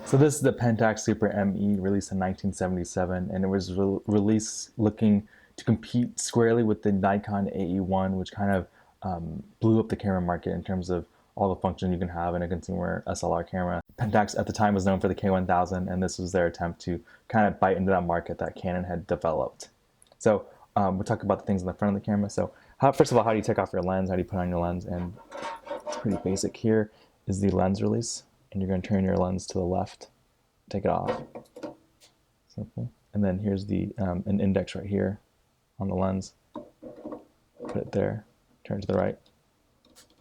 So this is the Pentax Super ME released in 1977, and it was released looking to compete squarely with the Nikon AE-1, which kind of blew up the camera market in terms of all the functions you can have in a consumer SLR camera. Pentax at the time was known for the K1000, and this was their attempt to kind of bite into that market that Canon had developed. So we'll talk about the things in the front of the camera. So first of all, how do you take off your lens? How do you put on your lens? And it's pretty basic. Here is the lens release, and you're going to turn your lens to the left, take it off. Simple. And then here's the an index right here on the lens. Put it there, turn to the right.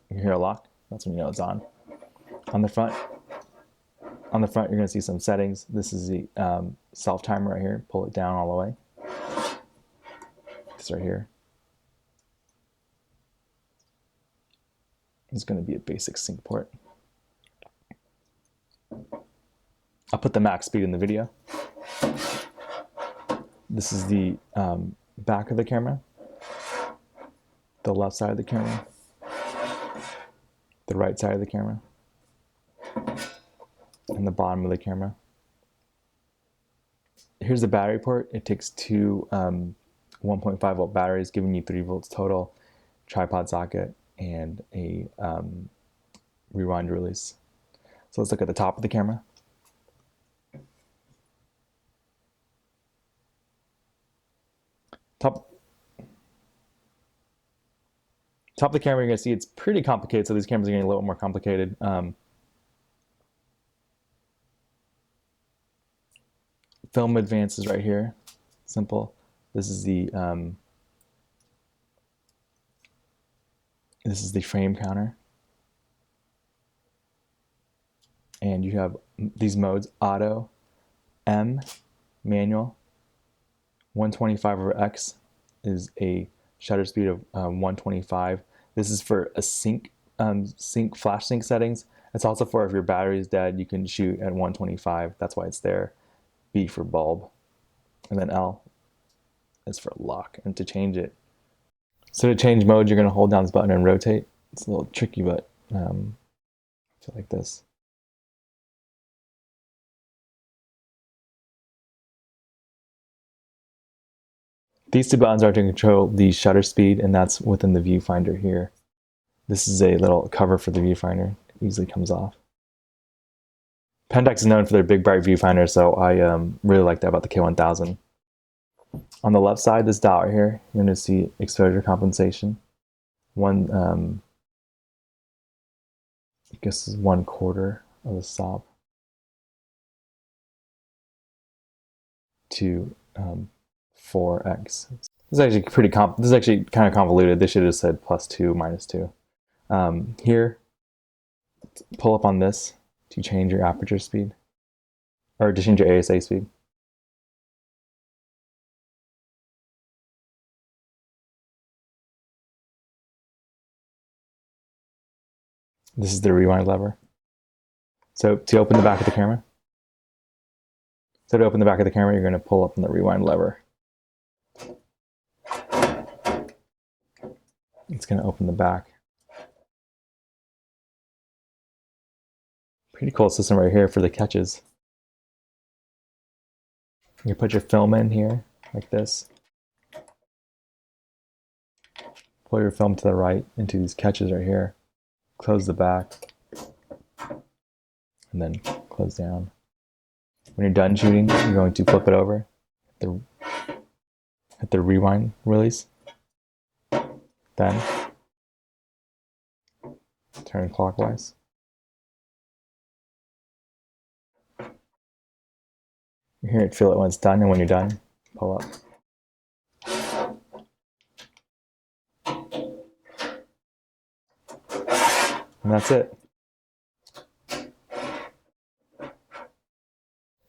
You hear a lock. That's when you know it's on. On the front, you're going to see some settings. This is the self timer right here. Pull it down all the way. This right here. It's going to be a basic sync port. I'll put the max speed in the video. This is the back of the camera, the left side of the camera, the right side of the camera, and the bottom of the camera. Here's the battery port. It takes two 1.5 volt batteries, giving you 3 volts total, tripod socket, and a rewind release. So let's look at the top of the camera. Top of the camera, you're going to see it's pretty complicated, so these cameras are getting a little more complicated. Film advance is right here, simple. This is the frame counter, and you have these modes: auto, M, manual. 125 over X is a shutter speed of 125. This is for a flash sync settings. It's also for if your battery is dead, you can shoot at 125. That's why it's there. B for bulb, and then L is for lock. And to change it, so to change mode, you're going to hold down this button and rotate. It's a little tricky, but like this. These two buttons are to control the shutter speed, and that's within the viewfinder here. This is a little cover for the viewfinder. It easily comes off. Pentax is known for their big bright viewfinder, so I really like that about the K1000. On the left side, this dot right here, you're going to see exposure compensation. I guess is 1/4 of the stop to 4x. This is actually this is actually kind of convoluted. They should have said +2, -2. Here, pull up on this to change your aperture speed, or to change your ASA speed. This is the rewind lever. So to open the back of the camera, you're going to pull up on the rewind lever. It's going to open the back. Pretty cool system right here for the catches. You put your film in here, like this. Pull your film to the right into these catches right here. Close the back. And then close down. When you're done shooting, you're going to flip it over at the rewind release. Then turn clockwise. You hear it, feel it when it's done, and when you're done, pull up. And that's it.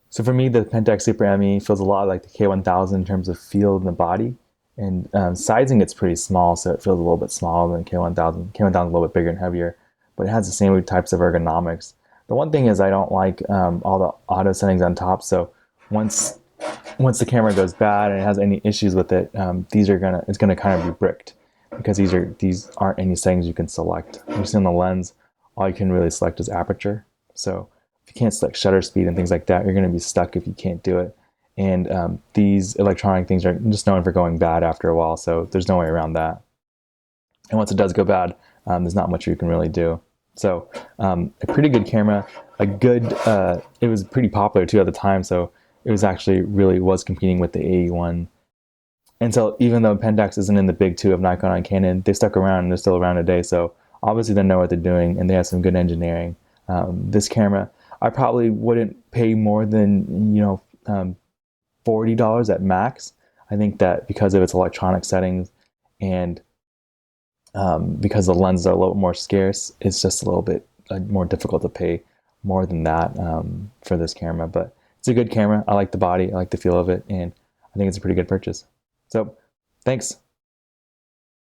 So for me, the Pentax Super ME feels a lot like the K1000 in terms of feel in the body. And sizing, it's pretty small, so it feels a little bit smaller than K1000. K1000 is a little bit bigger and heavier, but it has the same types of ergonomics. The one thing is I don't like all the auto settings on top, so once the camera goes bad and it has any issues with it, it's gonna kind of be bricked, because these aren't any settings you can select. You see on the lens, all you can really select is aperture. So if you can't select shutter speed and things like that, you're going to be stuck if you can't do it. And these electronic things are just known for going bad after a while, so there's no way around that. And once it does go bad, there's not much you can really do. So a pretty good camera, a good, it was pretty popular too at the time, so it was actually really was competing with the AE-1. And so even though Pentax isn't in the big two of Nikon and Canon, they stuck around and they're still around today. So obviously they know what they're doing and they have some good engineering. This camera, I probably wouldn't pay more than, $40 at max. I think that because of its electronic settings and because the lenses are a little more scarce, it's just a little bit more difficult to pay more than that for this camera. But it's a good camera. I like the body, I like the feel of it, and I think it's a pretty good purchase. So thanks.